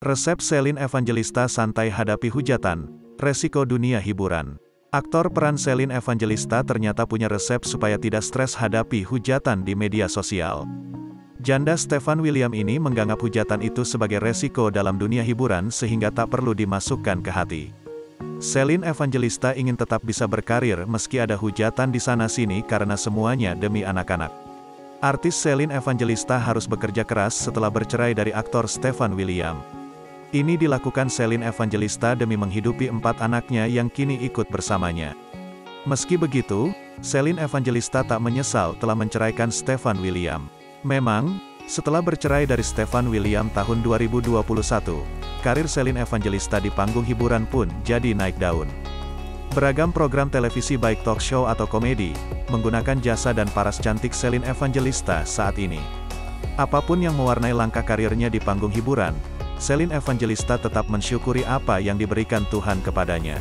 Resep Shelin Evangelista santai hadapi hujatan, resiko dunia hiburan. Aktor peran Shelin Evangelista ternyata punya resep supaya tidak stres hadapi hujatan di media sosial. Janda Stefan William ini menganggap hujatan itu sebagai resiko dalam dunia hiburan sehingga tak perlu dimasukkan ke hati. Shelin Evangelista ingin tetap bisa berkarir meski ada hujatan di sana-sini karena semuanya demi anak-anak. Artis Shelin Evangelista harus bekerja keras setelah bercerai dari aktor Stefan William. Ini dilakukan Shelin Evangelista demi menghidupi 4 anaknya yang kini ikut bersamanya. Meski begitu, Shelin Evangelista tak menyesal telah menceraikan Stefan William. Memang, setelah bercerai dari Stefan William tahun 2021, karir Shelin Evangelista di panggung hiburan pun jadi naik daun. Beragam program televisi baik talk show atau komedi, menggunakan jasa dan paras cantik Shelin Evangelista saat ini. Apapun yang mewarnai langkah karirnya di panggung hiburan, Shelin Evangelista tetap mensyukuri apa yang diberikan Tuhan kepadanya.